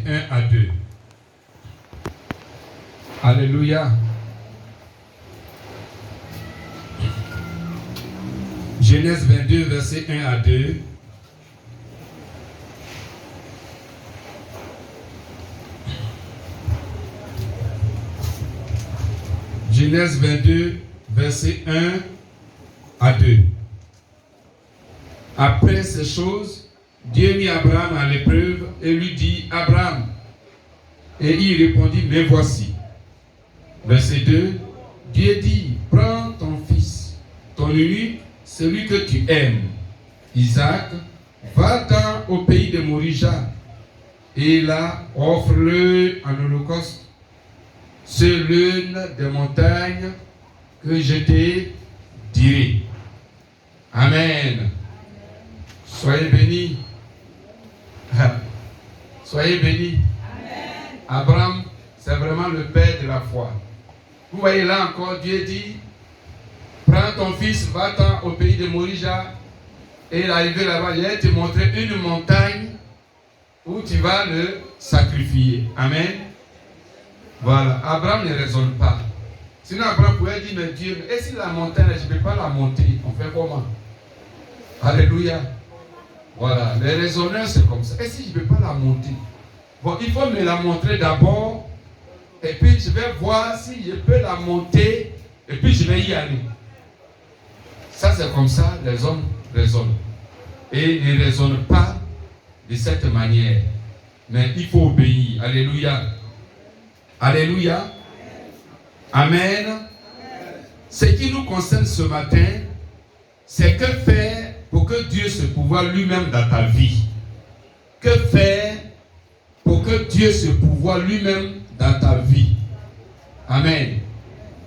1 à 2. Alléluia. Genèse 22, verset 1 à 2. Genèse 22, verset 1 à 2. Après ces choses, Dieu mit Abraham à l'épreuve et lui dit, Abraham. Et il répondit, mais voici. Verset 2, Dieu dit, prends ton fils, ton unique, celui que tu aimes, Isaac, va-t'en au pays de Morija, et là, offre-le en holocauste sur l'une des montagnes que je t'ai dirai. Amen. Soyez bénis. Soyez bénis. Abraham, c'est vraiment le père de la foi. Vous voyez là encore, Dieu dit, prends ton fils, va-t'en au pays de Morija, et il est arrivé là-bas, il va te montrer une montagne où tu vas le sacrifier. Amen. Voilà, Abraham ne raisonne pas. Sinon Abraham pouvait dire, mais Dieu, et si la montagne, je ne peux pas la monter, on fait comment? Alléluia. Voilà, les raisonneurs c'est comme ça. Et si je ne peux pas la monter? Bon, il faut me la montrer d'abord, et puis je vais voir si je peux la monter, et puis je vais y aller. Ça c'est comme ça, les hommes raisonnent. Et ils ne raisonnent pas de cette manière. Mais il faut obéir. Alléluia. Alléluia. Amen. Ce qui nous concerne ce matin, c'est que faire pour que Dieu se pouvoir lui-même dans ta vie. Que faire pour que Dieu se pouvoir lui-même dans ta vie. Amen.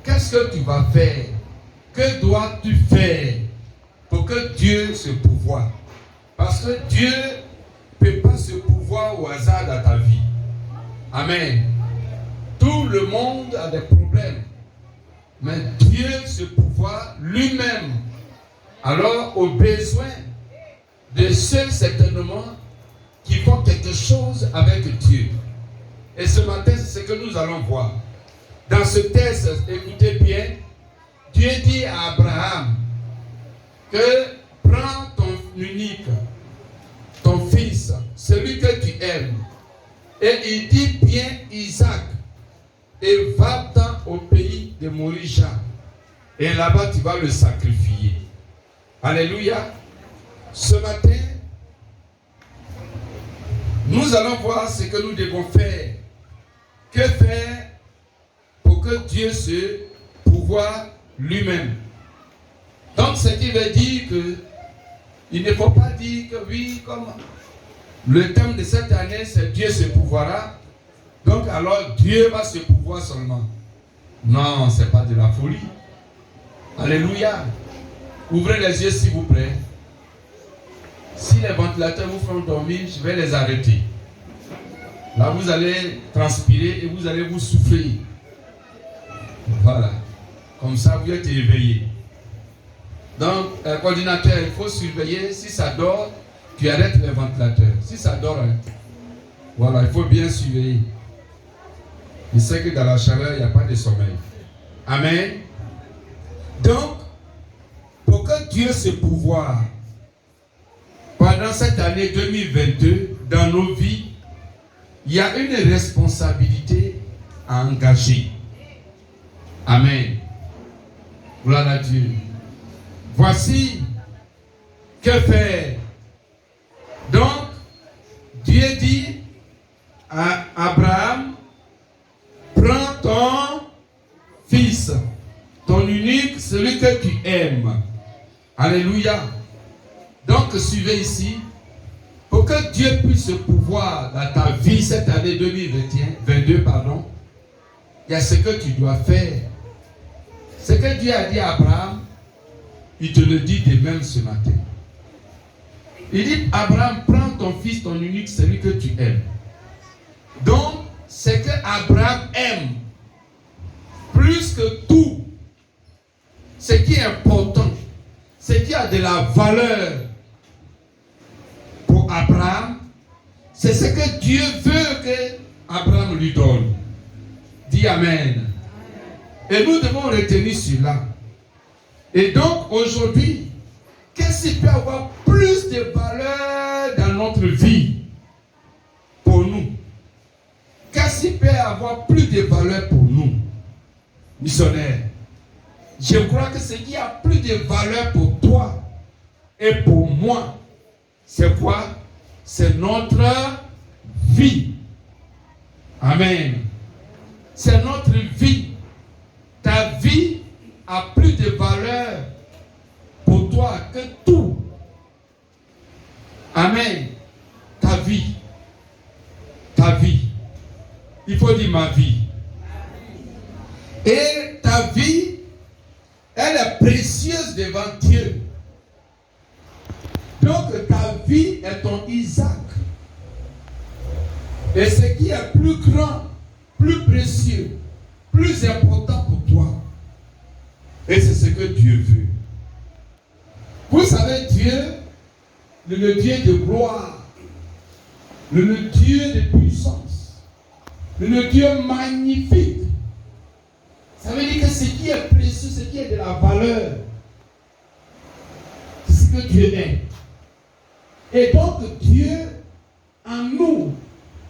Qu'est-ce que tu vas faire? Que dois-tu faire pour que Dieu se pouvoir? Parce que Dieu ne peut pas se pouvoir au hasard dans ta vie. Amen. Tout le monde a des problèmes. Mais Dieu se pouvoir lui-même. Alors, au besoin de ceux certainement qui font quelque chose avec Dieu. Et ce matin, c'est ce que nous allons voir. Dans ce texte, écoutez bien, Dieu dit à Abraham que prends ton unique, ton fils, celui que tu aimes, et il dit bien Isaac, et va-t'en au pays de Morija, et là-bas tu vas le sacrifier. Alléluia. Ce matin, nous allons voir ce que nous devons faire. Que faire pour que Dieu se pouvoir lui-même. Donc, ce qui veut dire que il ne faut pas dire que oui, comme le thème de cette année, c'est Dieu se pouvoira. Donc, alors, Dieu va se pouvoir seulement. Non, ce n'est pas de la folie. Alléluia. Ouvrez les yeux, s'il vous plaît. Si les ventilateurs vous font dormir, je vais les arrêter. Là, vous allez transpirer et vous allez vous souffler. Voilà. Comme ça, vous êtes éveillé. Donc, coordinateur, il faut surveiller. Si ça dort, tu arrêtes les ventilateurs. Si ça dort, voilà, il faut bien surveiller. Il sait que dans la chaleur, il n'y a pas de sommeil. Amen. Donc, pour que Dieu se pouvoir, pendant cette année 2022, dans nos vies, il y a une responsabilité à engager. Amen. Gloire à Dieu. Voici que faire. Donc, Dieu dit à Abraham, prends ton fils, ton unique, celui que tu aimes. Alléluia. Donc, suivez ici. Pour que Dieu puisse se pouvoir dans ta vie cette année 2022, il y a ce que tu dois faire. Ce que Dieu a dit à Abraham, il te le dit de même ce matin. Il dit, Abraham, prends ton fils, ton unique, celui que tu aimes. Donc, ce que Abraham aime, plus que tout, ce qui est important, ce qui a de la valeur pour Abraham, C'est ce que Dieu veut que Abraham lui donne. Dis Amen. Et nous devons retenir cela. Et donc aujourd'hui, qu'est-ce qui peut avoir plus de valeur dans notre vie pour nous? Qu'est-ce qui peut avoir plus de valeur pour nous, missionnaires? Je crois que ce qui a plus de valeur pour toi et pour moi, c'est quoi? C'est notre vie. Amen. C'est notre vie. Ta vie a plus de valeur pour toi que tout. Amen. Ta vie. Ta vie. Il faut dire ma vie. Et ta vie, elle est précieuse devant Dieu. Donc ta vie est ton Isaac. Et ce qui est plus grand, plus précieux, plus important pour toi. Et c'est ce que Dieu veut. Vous savez, Dieu, le Dieu de gloire, le Dieu de puissance, le Dieu magnifique. Ça veut dire que ce qui est précieux, ce qui est de la valeur, c'est ce que Dieu est. Et donc Dieu, en nous,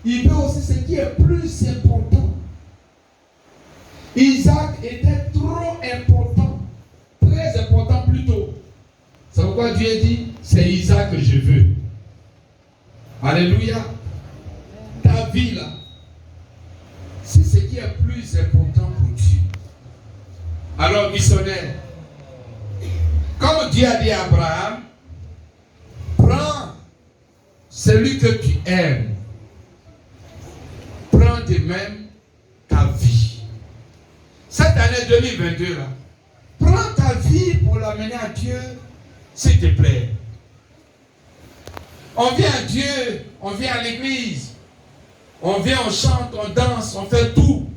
il veut aussi ce qui est plus important. Isaac était trop important, très important plutôt. C'est pourquoi Dieu dit, c'est Isaac que je veux. Alléluia. Ta vie là, c'est ce qui est plus important pour Dieu. Alors missionnaire, comme Dieu a dit à Abraham, prends celui que tu aimes. Prends de même ta vie. Cette année 2022 là, prends ta vie pour l'amener à Dieu, s'il te plaît. On vient à Dieu, on vient à l'église, on vient, on chante, on danse, on fait tout.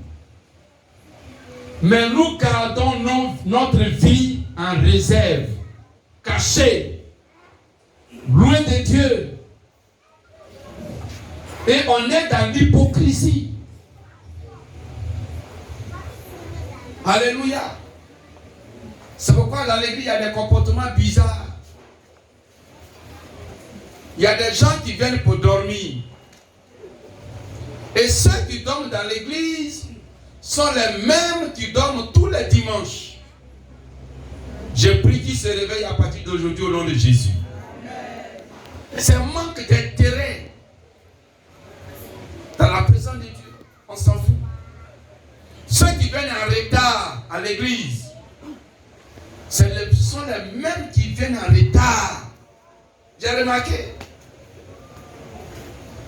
Mais nous gardons notre vie en réserve, cachée, loin de Dieu. Et on est dans l'hypocrisie. Alléluia. C'est pourquoi dans l'église, il y a des comportements bizarres. Il y a des gens qui viennent pour dormir. Et ceux qui dorment dans l'église sont les mêmes qui dorment tous les dimanches. Je prie qu'ils se réveillent à partir d'aujourd'hui au nom de Jésus. C'est un manque d'intérêt dans la présence de Dieu. On s'en fout. Ceux qui viennent en retard à l'église, ce sont les mêmes qui viennent en retard. J'ai remarqué.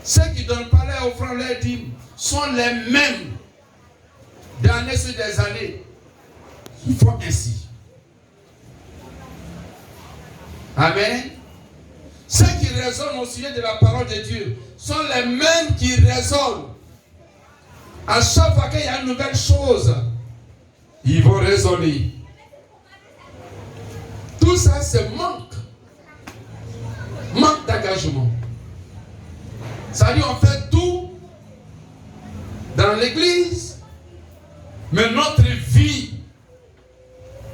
Ceux qui ne donnent pas leur offrande, leur dîme, sont les mêmes d'année sur des années. Ils font ainsi. Amen. Ceux qui raisonnent au sujet de la parole de Dieu sont les mêmes qui raisonnent. À chaque fois qu'il y a une nouvelle chose, ils vont raisonner. Tout ça, c'est manque d'engagement. Ça veut dire on fait tout dans l'église, mais notre vie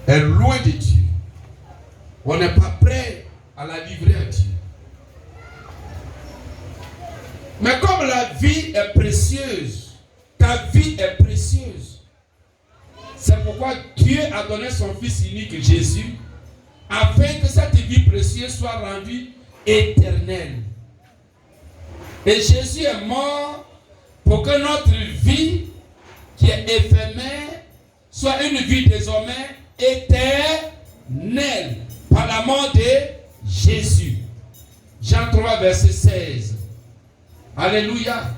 est loin de Dieu. On n'est pas prêt à la livrer à Dieu. Mais comme la vie est précieuse, ta vie est précieuse. C'est pourquoi Dieu a donné son Fils unique Jésus, afin que cette vie précieuse soit rendue éternelle. Et Jésus est mort pour que notre vie, qui est éphémère, soit une vie désormais éternelle, par la mort de Jésus. Jean 3, verset 16. Alléluia.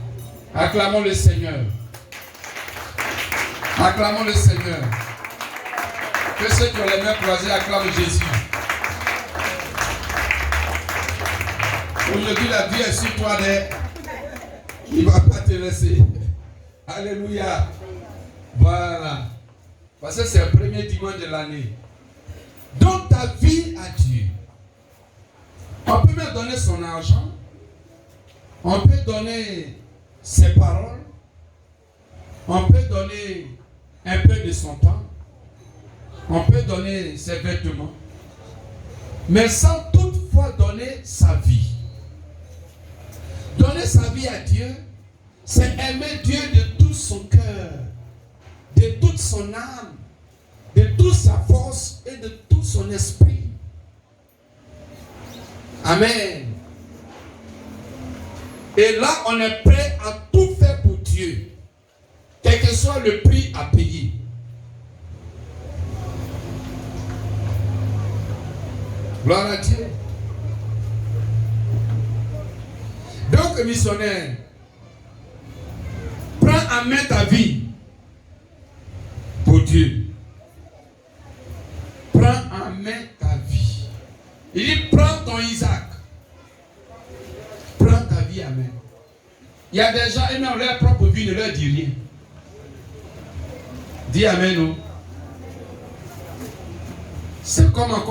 Acclamons le Seigneur. Acclamons le Seigneur. Que ceux qui ont les mains croisées acclament Jésus. Aujourd'hui, la vie est sur toi. Il ne va pas te laisser. Alléluia. Voilà. Parce que c'est le premier dimanche de l'année. Donne ta vie à Dieu. On peut même donner son argent. On peut donner ses paroles, on peut donner un peu de son temps, on peut donner ses vêtements, mais sans toutefois donner sa vie. Donner sa vie à Dieu, c'est aimer Dieu de tout son cœur, de toute son âme, de toute sa force et de tout son esprit. Amen. Et là, on est prêt à tout faire pour Dieu, quel que soit le prix à payer. Gloire à Dieu. Donc, missionnaire, prends en main ta vie pour Dieu. Prends en main ta vie. Il dit, prends ton Isaac. Prends ta vie en main. Il y a des gens, même leur propre vie ne leur dit rien. Dis amen. Non? C'est comment.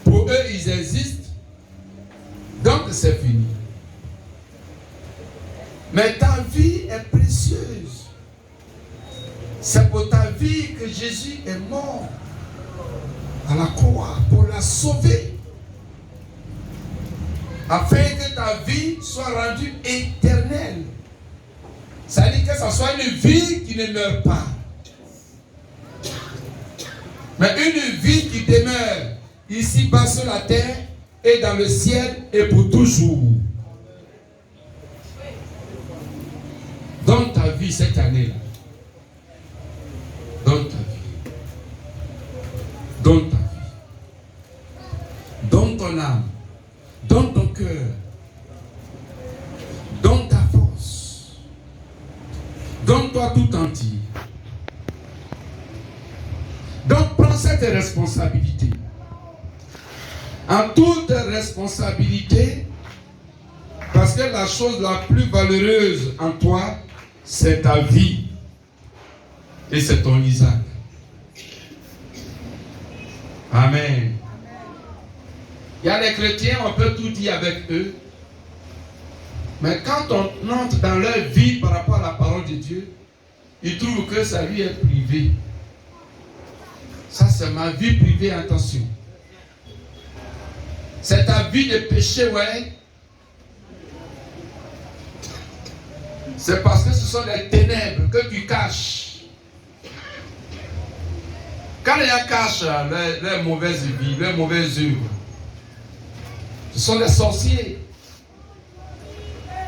Pour eux, ils existent. Donc, c'est fini. Mais ta vie est précieuse. C'est pour ta vie que Jésus est mort à la croix pour la sauver. Afin que ta vie soit rendue éternelle. Ça veut dire que ce soit une vie qui ne meurt pas. Mais une vie qui demeure ici-bas sur la terre et dans le ciel et pour toujours. Donne ta vie cette année-là. Donne ta vie. Donne ta vie. Donne ton âme. Donne ton cœur. Donne ta force. Donne-toi tout entier. Donc prends cette responsabilité. En toute responsabilité, parce que la chose la plus valeureuse en toi, c'est ta vie. Et c'est ton Isaac. Amen. Il y a les chrétiens, on peut tout dire avec eux. Mais quand on entre dans leur vie par rapport à la parole de Dieu, ils trouvent que ça lui est privé. Ça, c'est ma vie privée, attention. C'est ta vie de péché, ouais. C'est parce que ce sont des ténèbres que tu caches. Quand les gens cachent leurs mauvaises vies, leurs mauvaises œuvres, ce sont des sorciers.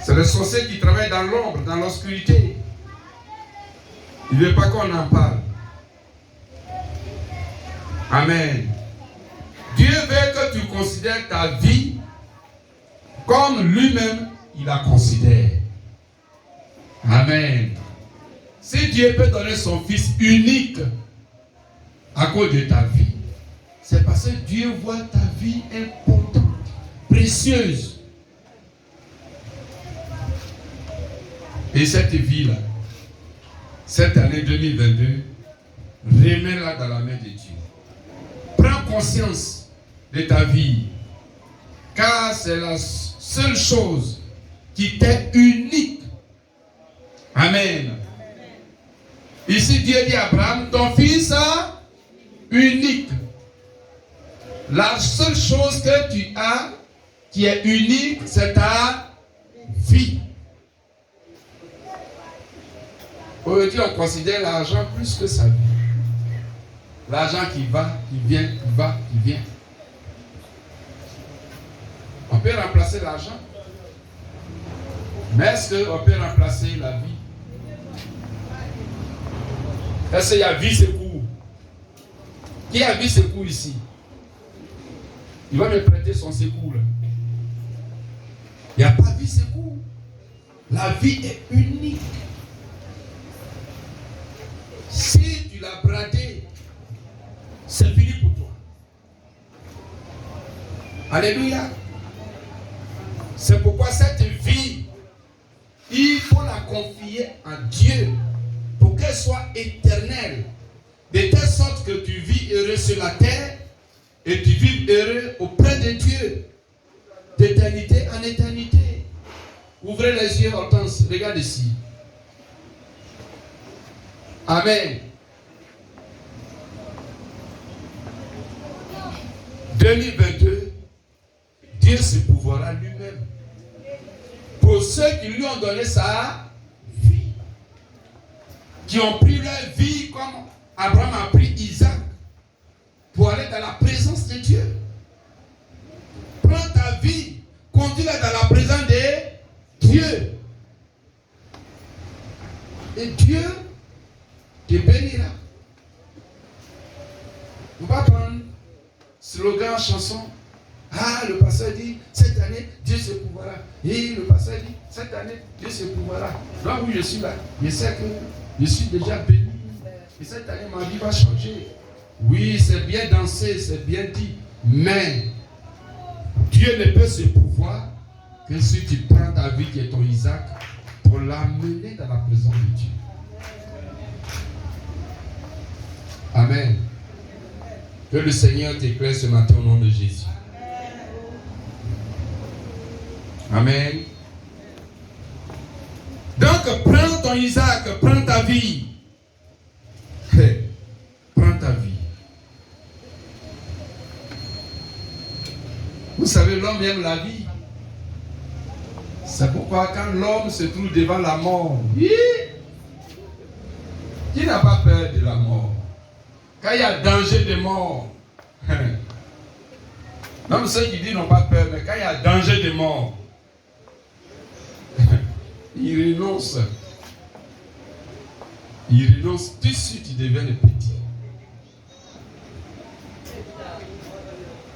C'est les sorciers qui travaillent dans l'ombre, dans l'obscurité. Il ne veut pas qu'on en parle. Amen. Dieu veut que tu considères ta vie comme lui-même il la considère. Amen. Si Dieu peut donner son Fils unique à cause de ta vie, c'est parce que Dieu voit ta vie importante, précieuse. Et cette vie-là, cette année 2022, remets-la dans la main de Dieu. Prends conscience de ta vie, car c'est la seule chose qui t'est unique. Amen. Ici, Dieu dit à Abraham, ton fils unique. La seule chose que tu as qui est unique, c'est ta vie. Aujourd'hui, on considère l'argent plus que sa vie. L'argent qui va, qui vient, qui va, qui vient. On peut remplacer l'argent. Mais est-ce qu'on peut remplacer la vie? Est-ce qu'il y a vie secours? Qui a vie secours ici? Il va me prêter son secours. Il n'y a pas vie secours. La vie est unique. Si tu l'as bradé, c'est fini pour toi. Alléluia. C'est pourquoi cette vie, il faut la confier à Dieu pour qu'elle soit éternelle. De telle sorte que tu vis heureux sur la terre et tu vis heureux auprès de Dieu d'éternité en éternité. Ouvrez les yeux, Hortense. Regarde ici. Amen. 2022, Dieu se pourvoira lui-même. Pour ceux qui lui ont donné sa vie, qui ont pris leur vie comme Abraham a pris Isaac, pour aller dans la présence de Dieu. Prends ta vie, conduis-la dans la présence de Dieu. Et Dieu te bénira. On va prendre slogan, chanson. Ah, le pasteur dit, cette année, Dieu se pourvoira. Et le pasteur dit, cette année, Dieu se pourvoira. Là où je suis là, je sais que je suis déjà béni. Et cette année, ma vie va changer. Oui, c'est bien dansé, c'est bien dit. Mais Dieu ne peut se pourvoir que si tu prends ta vie qui est ton Isaac pour l'amener dans la présence de Dieu. Amen. Que le Seigneur t'éclaire ce matin au nom de Jésus. Amen. Donc, prends ton Isaac, prends ta vie. Prends ta vie. Vous savez, l'homme aime la vie. C'est pourquoi quand l'homme se trouve devant la mort, qui n'a pas peur de la mort? Quand il y a danger de mort, même ceux qui disent n'ont pas peur, mais quand il y a danger de mort, ils renoncent. Ils renoncent tout de suite, ils deviennent petits.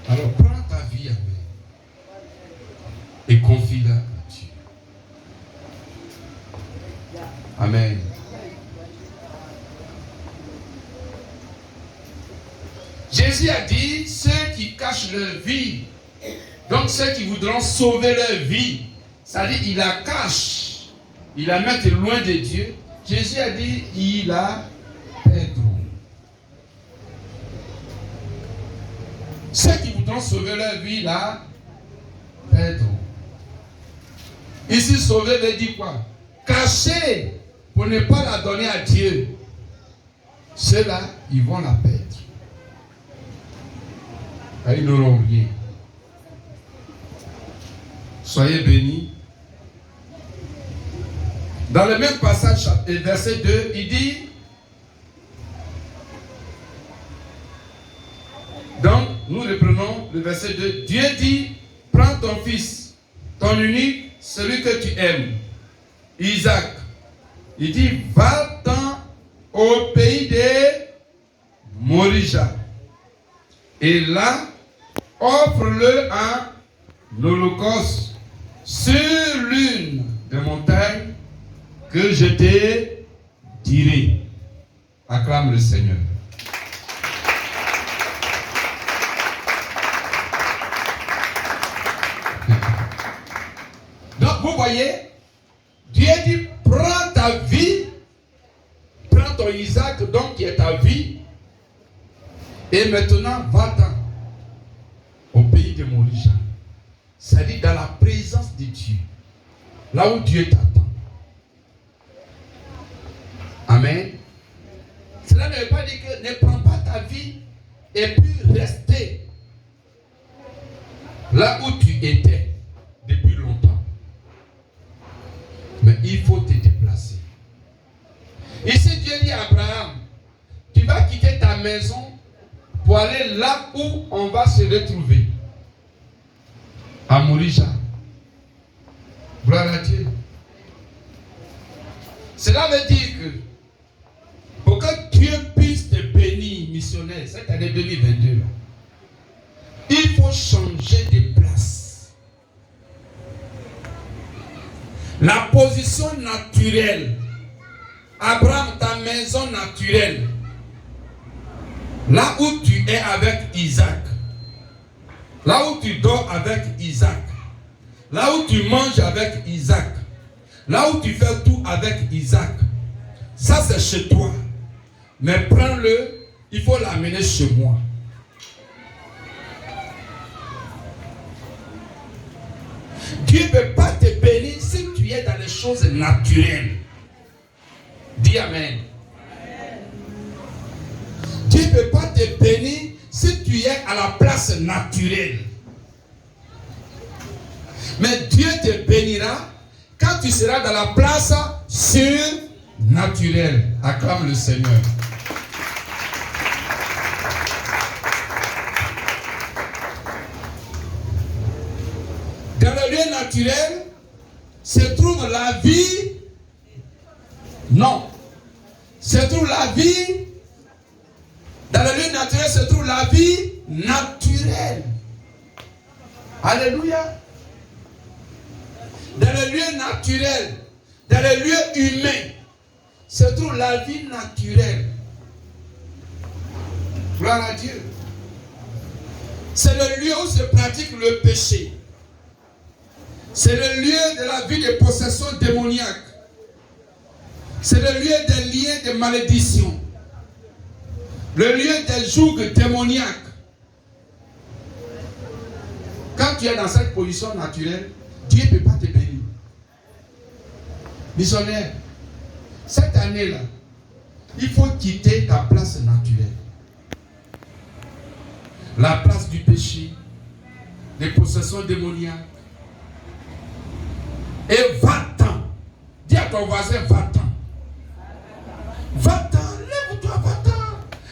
Alors prends ta vie avec et confie-la à Dieu. Amen. Jésus a dit, ceux qui cachent leur vie, donc ceux qui voudront sauver leur vie, c'est-à-dire ils la cachent, ils la mettent loin de Dieu. Jésus a dit, ils la perdront. Ceux qui voudront sauver leur vie, la perdront. Ici, sauver veut dire quoi? Cacher pour ne pas la donner à Dieu. Ceux-là, ils vont la perdre. Et ils n'auront rien. Soyez bénis. Dans le même passage, verset 2, il dit, donc nous reprenons le verset 2, Dieu dit, prends ton fils, ton unique, celui que tu aimes, Isaac. Il dit, va-t'en au pays de Morija. Et là, offre-le en holocauste sur l'une des montagnes que je te dirai. Acclame le Seigneur. Donc vous voyez, Dieu dit, prends ta vie, prends ton Isaac, donc qui est ta vie, et maintenant va-t'en au pays de Morija. C'est-à-dire dans la présence de Dieu, là où Dieu t'attend. Amen. Cela ne veut pas dire que ne prends pas ta vie et puis rester là où tu étais depuis longtemps. Mais il faut te déplacer. Ici, Dieu dit à Abraham, tu vas quitter ta maison pour aller là où on va se retrouver. À Morija. Gloire à Dieu. Cela veut dire que pour que Dieu puisse te bénir, missionnaire, cette année 2022, il faut changer de place. La position naturelle, Abraham, ta maison naturelle, là où tu es avec Isaac, là où tu dors avec Isaac, là où tu manges avec Isaac, là où tu fais tout avec Isaac, ça c'est chez toi. Mais prends-le, il faut l'amener chez moi. Dieu ne peut pas te bénir si tu choses naturelles. Dis Amen. Dieu ne peut pas te bénir si tu es à la place naturelle. Mais Dieu te bénira quand tu seras dans la place surnaturelle. Acclame le Seigneur. Dans le lieu naturel se trouve la vie. Non. Se trouve la vie. Dans le lieu naturel se trouve la vie naturelle. Alléluia. Dans le lieu naturel, dans le lieu humain, se trouve la vie naturelle. Gloire à Dieu. C'est le lieu où se pratique le péché. C'est le lieu de la vie de possession démoniaque. C'est le lieu des liens de malédiction. Le lieu des jougs démoniaques. Quand tu es dans cette position naturelle, Dieu ne peut pas te bénir. Missionnaire, cette année-là, il faut quitter ta place naturelle. La place du péché, des possessions démoniaques. Et va-t'en. Dis à ton voisin, va-t'en. Va-t'en, lève-toi, va-t'en.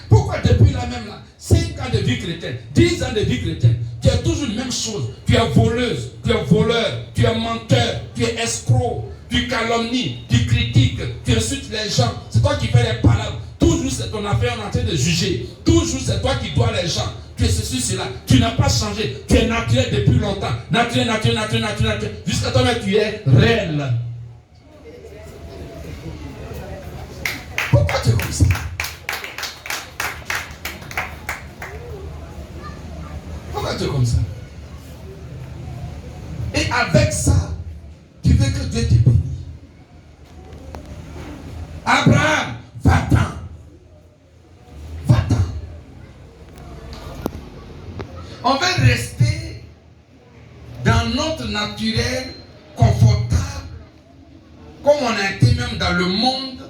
Pourquoi depuis là même là, 5 ans de vie chrétienne, 10 ans de vie chrétienne, tu as toujours la même chose. Tu es voleuse, tu es voleur, tu es menteur, tu es escroc, tu calomnies, tu critiques, tu insultes les gens. C'est toi qui fais les palabres. Toujours c'est ton affaire, on est en train de juger. Toujours c'est toi qui dois les gens. Tu es ceci, cela. Tu n'as pas changé. Tu es naturel depuis longtemps. Naturel. Jusqu'à toi-même, tu es réel. Pourquoi tu es comme ça? Pourquoi tu es comme ça? Et avec ça, tu veux que Dieu te bénisse. Abraham, va-t'en. Va-t'en. On veut rester dans notre naturel confortable, comme on a été même dans le monde,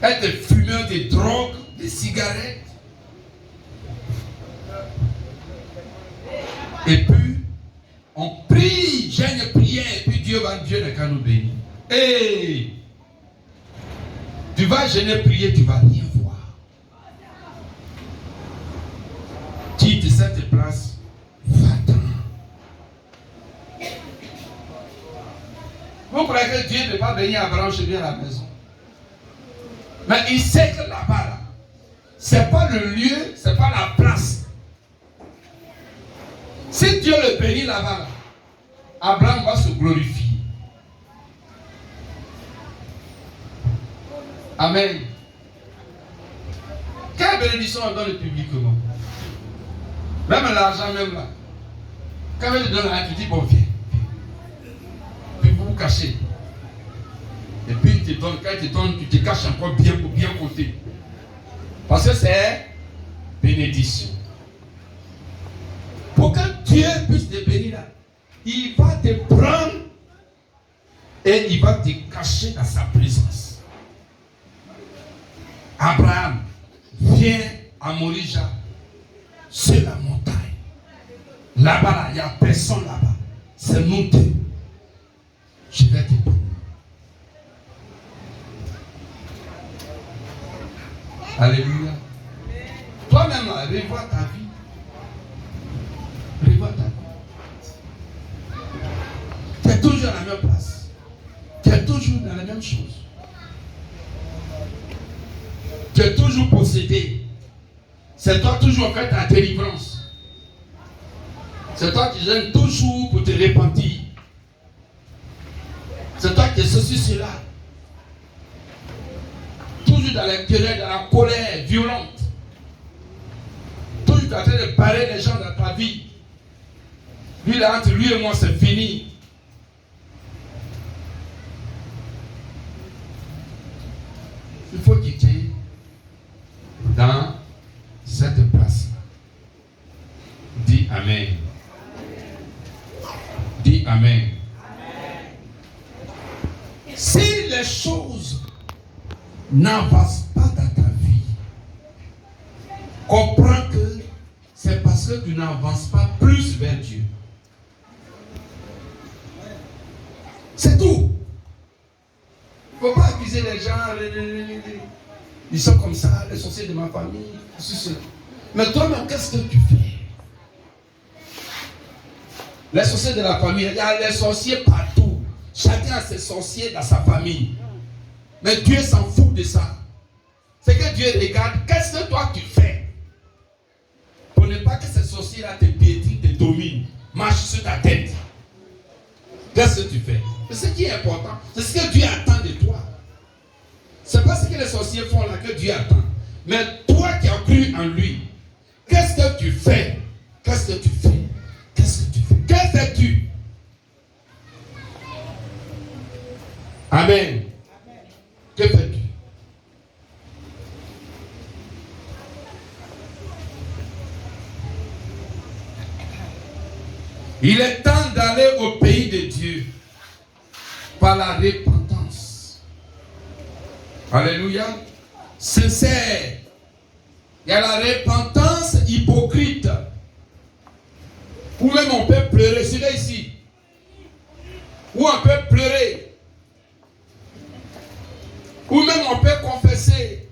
être fumeur de drogue, de cigarettes. Et puis, on prie, j'ai une prière, et puis Dieu n'est qu'à nous bénir. Hey! Tu vas gêner, prier, tu vas rien voir. Quitte cette place, va-t'en. Vous croyez que Dieu ne peut pas bénir Abraham chez lui à la maison? Mais il sait que là-bas, là, c'est pas le lieu, c'est pas la place. Si Dieu le bénit là-bas, là, Abraham va se glorifier. Amen. Quelle bénédiction on donne publiquement? Même l'argent, même là. Quand on te donne l'argent, tu dis, bon, viens. Puis vous vous cachez. Et puis il te donne, quand il te donne, tu te caches encore bien pour bien côté. Parce que c'est bénédiction. Pour que Dieu puisse te bénir là, il va te prendre et il va te cacher dans sa présence. Abraham, viens à Morija, sur la montagne. Là-bas, là, il n'y a personne là-bas. C'est nous deux. Je vais te bénir. Alléluia. Toi-même, revois ta vie. Revois ta vie. Tu es toujours à la même place. Tu es toujours dans la même chose. Tu es toujours possédé. C'est toi toujours en fait ta délivrance. C'est toi qui gênes toujours pour te repentir. C'est toi qui es ceci, cela. Toujours dans l'intérieur, dans la colère violente. Toujours en train de parler les gens dans ta vie. Lui, là, entre lui et moi, c'est fini. Il faut quitter dans cette place. Dis Amen. Dis Amen. Si les choses n'avancent pas dans ta vie, comprends que c'est parce que tu n'avances pas plus vers Dieu. C'est tout. Il ne faut pas accuser les gens. Ils sont comme ça, les sorciers de ma famille. Mais toi-même, qu'est-ce que tu fais? Les sorciers de la famille, il y a les sorciers partout. Chacun a ses sorciers dans sa famille. Mais Dieu s'en fout de ça. C'est que Dieu regarde, qu'est-ce que toi tu fais pour ne pas que ces sorciers-là te piétinent, te dominent, marchent sur ta tête. Qu'est-ce que tu fais? C'est ce qui est important. C'est ce que Dieu attend de toi. C'est pas ce que les sorciers font là que Dieu attend. Mais toi qui as cru en lui, qu'est-ce que tu fais? Qu'est-ce que tu fais? Qu'est-ce que tu fais? Que fais-tu? Amen. Que fais-tu? Il est temps d'aller au pays de Dieu par la repentance. Alléluia. Sincère. Il y a la repentance hypocrite. Ou même on peut pleurer. C'est là ici. Ou on peut pleurer. Ou même on peut confesser.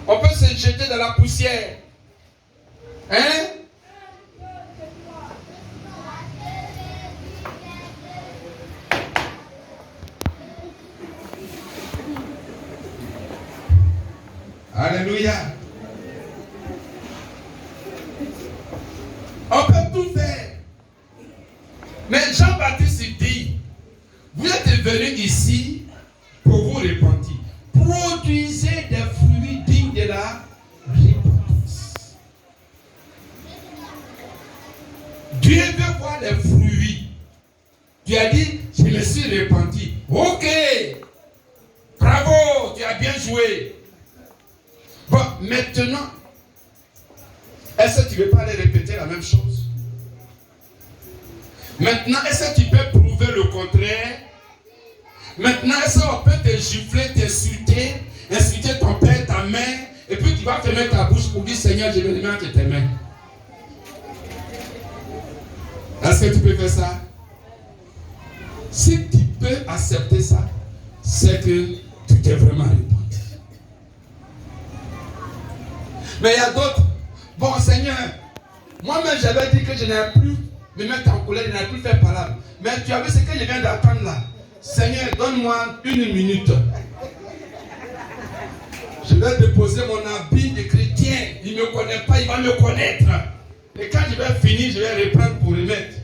On peut se jeter dans la poussière. Hein? Alléluia. On peut tout faire. Mais Jean-Baptiste dit, vous êtes venus ici pour vous repentir. Produisez des fruits dignes de la repentance. Dieu veut voir les fruits. Tu as dit, je me suis repenti. Ok. Bravo, tu as bien joué. Bon, maintenant, est-ce que tu ne veux pas aller répéter la même chose? Maintenant, est-ce que tu peux prouver le contraire? Maintenant, est-ce qu'on peut te gifler, t'insulter, insulter ton père, ta mère, et puis tu vas fermer ta bouche pour dire, Seigneur, je me remets entre tes mains. Est-ce que tu peux faire ça? Si tu peux accepter ça, c'est que tu t'es vraiment répandu. Mais il y a d'autres. Bon, Seigneur, moi-même j'avais dit que je n'avais plus me mettre en colère, je n'avais plus faire parole. Mais tu as vu ce que je viens d'attendre là. Seigneur, donne-moi 1 minute. Je vais déposer mon habit de chrétien. Il ne me connaît pas, il va me connaître. Et quand je vais finir, je vais reprendre pour remettre.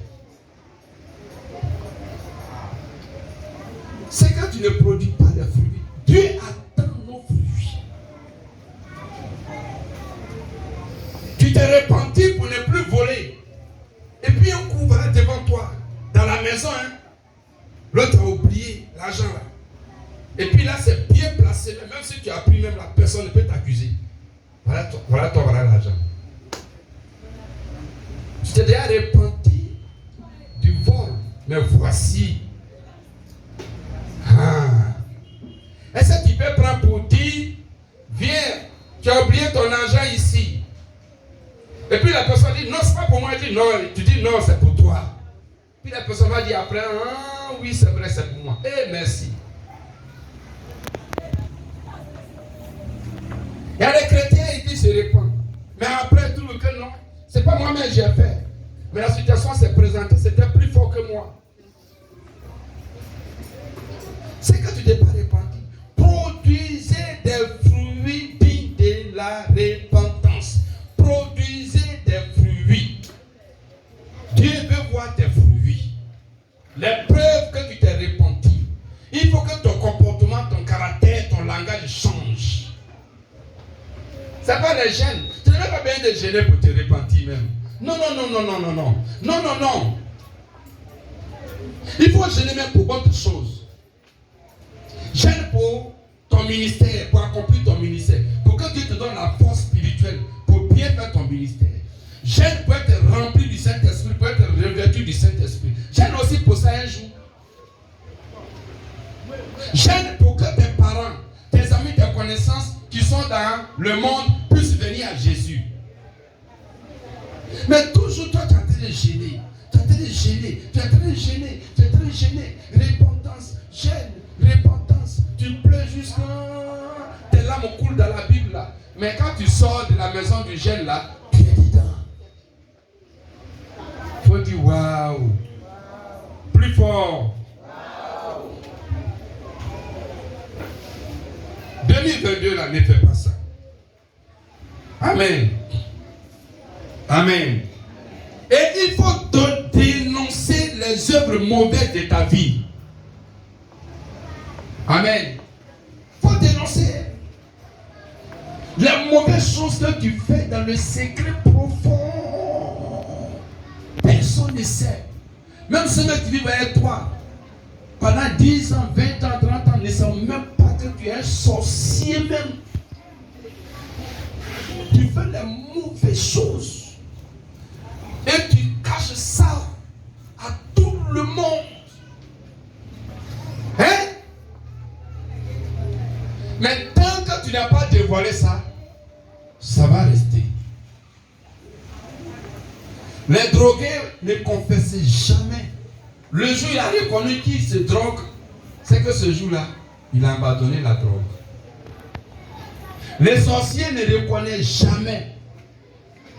C'est quand tu ne produis pas de fruits. Dieu attend nos fruits. Tu t'es repenti pour ne plus voler. Et puis un coup va devant toi, dans la maison. Hein? L'autre a oublié l'argent là. Et puis là, c'est bien placé. Même si tu as pris, même la personne ne peut t'accuser. Voilà l'argent. Tu t'es déjà repenti du vol. Mais voici. Est-ce que tu peux prendre pour dire, viens, tu as oublié ton argent ici. Et puis la personne dit, non, c'est pas pour moi. Elle dit, non, tu dis, non, c'est pour toi. Puis la personne va dire après, ah oui, c'est vrai, c'est pour moi. Eh, merci. Il y a des chrétiens qui se répandent. Mais après, tout le que non, c'est pas moi-même que j'ai fait. Mais la situation s'est présentée, c'était plus fort que moi. C'est que tu t'es pas répandu. Produisez des fruits dignes de la repentance. Produisez des fruits. Dieu veut voir tes fruits. Les preuves que tu t'es repenti. Il faut que ton comportement, ton caractère, ton langage change. C'est pas les gênes. Tu n'as pas besoin de gêner pour te repentir même. Non. Il faut gêner même pour autre chose. Gêne pour ton ministère, pour accomplir ton ministère. Pour que Dieu te donne la force spirituelle pour bien faire ton ministère. Gêne pour être rempli du Saint-Esprit, pour être revêtu du Saint-Esprit. Gêne aussi pour ça un jour. Jeûne pour que tes parents, tes amis, tes connaissances qui sont dans le monde puissent venir à Jésus. Mais toujours toi, tu es en train de gêner. Tu es en train de gêner. Tu es en train de gêner. Tu es en train de gêner. Repentance, gêne, repentance. Tu pleures jusqu'à... Tes larmes coulent dans la Bible là. Mais quand tu sors de la maison du gêne là, tu es dedans. Il faut dire waouh. Plus fort. 2022 là, ne fait pas ça. Amen. Amen. Et il faut te dénoncer les œuvres mauvaises de ta vie. Amen. Il faut dénoncer les mauvaises choses que tu fais dans le secret profond. Personne ne sait. Même ceux qui vivent avec toi pendant 10 ans, 20 ans, 30 ans ne savent même pas que tu es un sorcier même. Tu fais les mauvaises choses. Et tu caches ça à tout le monde. Hein? Mais tant que tu n'as pas dévoilé ça, ça va rester. Les drogués ne confessaient jamais. Le jour où il a reconnu qu'il se drogue, c'est que ce jour-là, il a abandonné la drogue. Les sorciers ne reconnaissent jamais.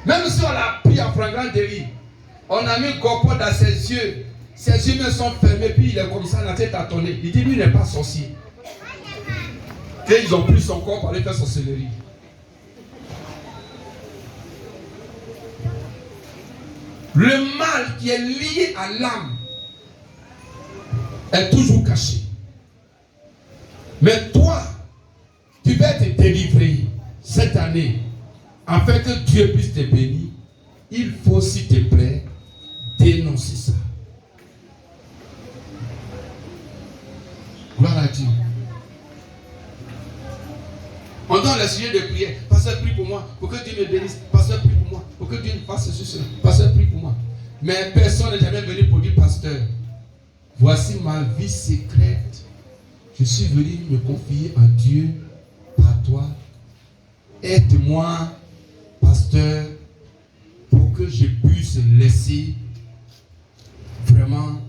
Même si on l'a pris en flagrant délit, on a mis Gopo dans ses yeux même sont fermés, puis il est comme ça, la tête attonnée. Il dit, lui, il n'est pas sorcier. Et ils ont pris son corps pour aller faire sorcellerie. Le mal qui est lié à l'âme est toujours caché. Mais toi, tu vas te délivrer cette année, afin que Dieu puisse te bénir. Il faut, s'il te plaît, dénoncer ça. Gloire à Dieu. On donne le sujet de prière. Pasteur, prie pour moi, pour que Dieu me bénisse. Pasteur, prie pour moi, pour que Dieu me fasse ceci. Pasteur, prie pour moi. Mais personne n'est jamais venu pour dire, pasteur, voici ma vie secrète. Je suis venu me confier à Dieu par toi. Aide-moi, pasteur, pour que je puisse laisser vraiment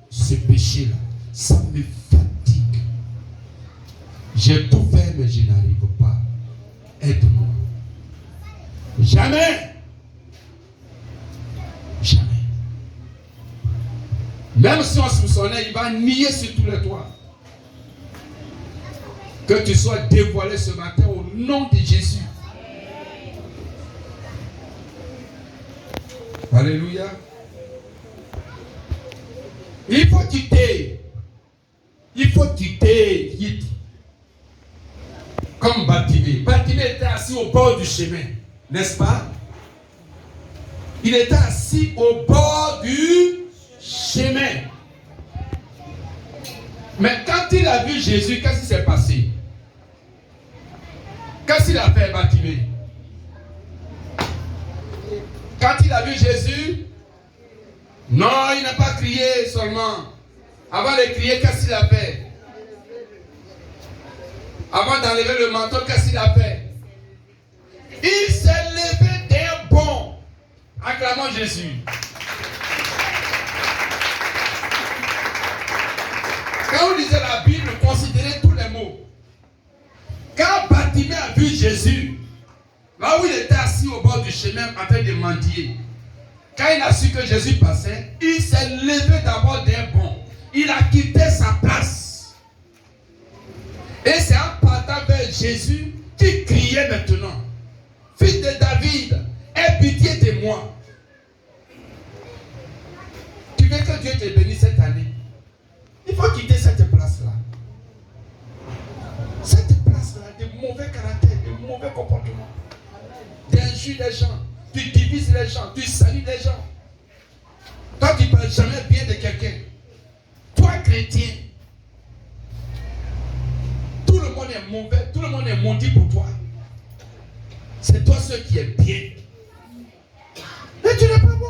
ce péché-là. Ça me fatigue. J'ai tout fait, mais je n'arrive pas. Aide-moi. Jamais. Jamais. Même si on soupçonnait, il va nier sur tous les toits. Que tu sois dévoilé ce matin au nom de Jésus. Alléluia. Il faut quitter. Il faut quitter. Comme Bartimée. Bartimée était assis au bord du chemin. N'est-ce pas? Il était assis au bord du chemin. Mais quand il a vu Jésus, qu'est-ce qui s'est passé? Qu'est-ce qu'il a fait, Bartimée? Quand il a vu Jésus, non, il n'a pas crié seulement. Avant de crier, qu'est-ce qu'il a fait? Avant d'enlever le manteau, qu'est-ce qu'il a fait? Il s'est levé d'un bond, acclamant Jésus. Quand vous lisez la Bible, considérez tous les mots. Quand Bartimée a vu Jésus, là où il était assis au bord du chemin en train de mendier, quand il a su que Jésus passait, il s'est levé d'abord d'un bond. Il a quitté sa place. Et c'est en partant vers Jésus qu'il criait maintenant, Fils de David, aie pitié de moi. Tu veux que Dieu te bénisse cette année? Il faut quitter cette place-là. Cette place-là, de mauvais caractère, de mauvais comportement. D'injures des gens. Tu divises les gens, tu salis les gens. Toi, tu ne parles jamais bien de quelqu'un. Toi, chrétien, tout le monde est mauvais, tout le monde est maudit pour toi. C'est toi ce qui est bien. Mais tu n'es pas bon.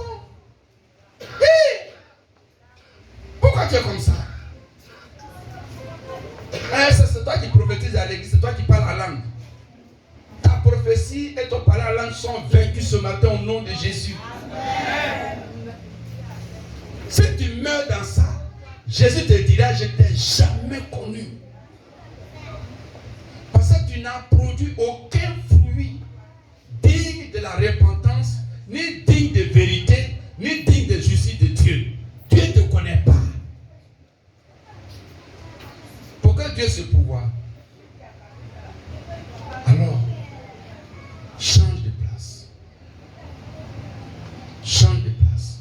Pourquoi tu es comme ça? C'est toi qui prophétises à l'église, c'est toi qui parles en langue. Ta prophétie et ton parler en langue sont vaincus ce matin au nom de Jésus. Amen. Si tu meurs dans ça, Jésus te dira, je ne t'ai jamais connu. Parce que tu n'as produit aucun fruit digne de la repentance, ni digne de vérité, ni digne de justice de Dieu. Dieu ne te connaît pas. Pour que Dieu se pouvoir. Alors, change de place. Change de place.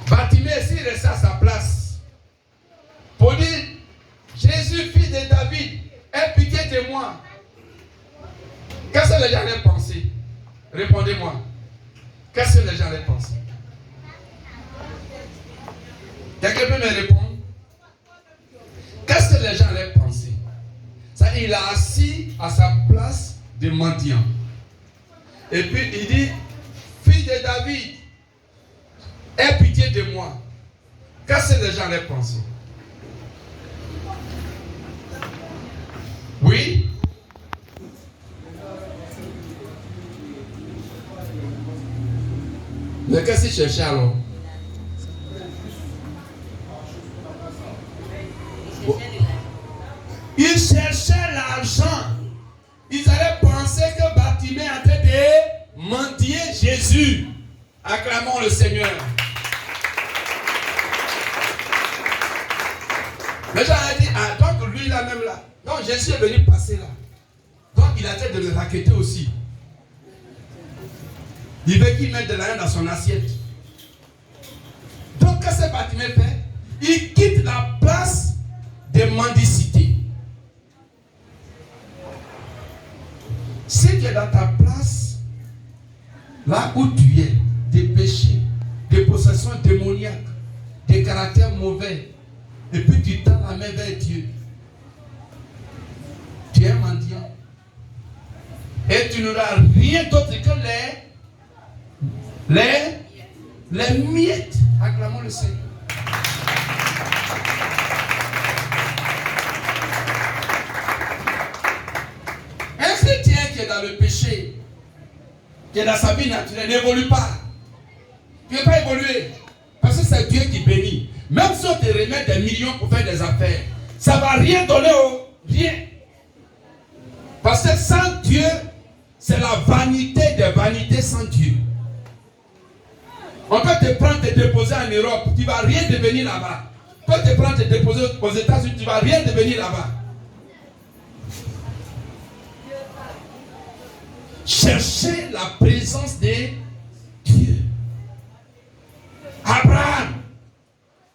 Bartimée, s'il restait à sa place, pour dire, Jésus, fils de David, aie pitié de moi. Qu'est-ce que les gens allaient penser? Répondez-moi. Qu'est-ce que les gens allaient penser? Quelqu'un peut me répondre? Qu'est-ce que les gens allaient penser? Ça, il a assis à sa place de mendiant. Et puis il dit, fils de David, aie pitié de moi. Qu'est-ce que les gens allaient penser? Oui? Mais qu'est-ce qu'il cherchait alors? Ils cherchaient l'argent. Ils allaient penser que Bartimée est en train de mendier Jésus. Acclamons le Seigneur. Les gens ont dit, ah, donc lui là même là. Donc Jésus est venu passer là. Donc il a train de le raqueter aussi. Il veut qu'il mette de l'argent dans son assiette. Donc qu'est-ce que Bartimée fait? Il quitte la place de mendicité. Si tu es dans ta place, là où tu es, des péchés, des possessions démoniaques, des caractères mauvais, et puis tu tends la main vers Dieu, tu es mendiant. Et tu n'auras rien d'autre que les miettes. Acclamons le Seigneur. Un chrétien qui est dans le péché, qui est dans sa vie naturelle, n'évolue pas. Tu ne veux pas évoluer. Parce que c'est Dieu qui bénit. Même si on te remet des millions pour faire des affaires, ça ne va rien donner rien. Parce que sans Dieu, c'est la vanité des vanités sans Dieu. On peut te prendre, te déposer en Europe, tu ne vas rien devenir là-bas. On peut te prendre, te déposer aux États-Unis, tu ne vas rien devenir là-bas. Cherchez la présence de Dieu. Abraham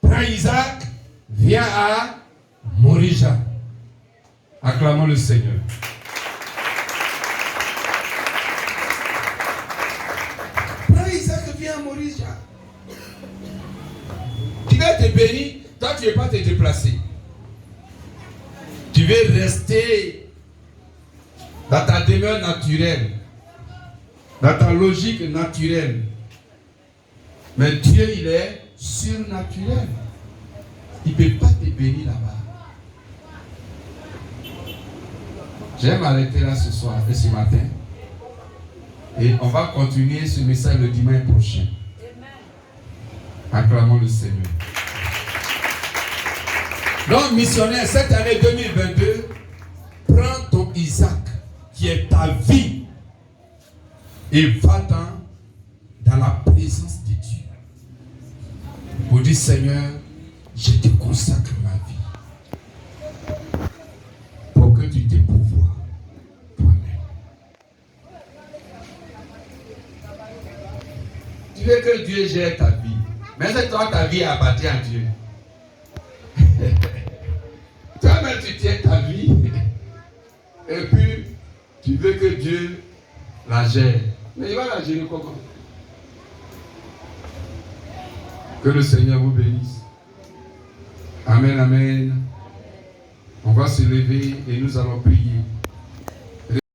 prend Isaac, vient à Morija. Acclamons le Seigneur. Prends Isaac, vient à Morija. Tu vas te bénir, toi tu ne veux pas te déplacer. Tu veux rester dans ta demeure naturelle, dans ta logique naturelle. Mais Dieu, il est surnaturel. Il ne peut pas te bénir là-bas. J'aime m'arrêter là ce soir et ce matin. Et on va continuer ce message le dimanche prochain. Acclamons le Seigneur. Donc, missionnaire, cette année 2022, prends ton Isaac, qui est ta vie, et va-t'en dans la présence de Dieu. Pour dire, Seigneur, je te consacre ma vie pour que tu te pourvoies toi-même. Tu veux que Dieu gère ta vie, mais c'est toi, ta vie appartient à Dieu. Toi-même, tu tiens ta vie et puis tu veux que Dieu la gère. Mais il va la gérer comment? Que le Seigneur vous bénisse. Amen, amen. On va se lever et nous allons prier.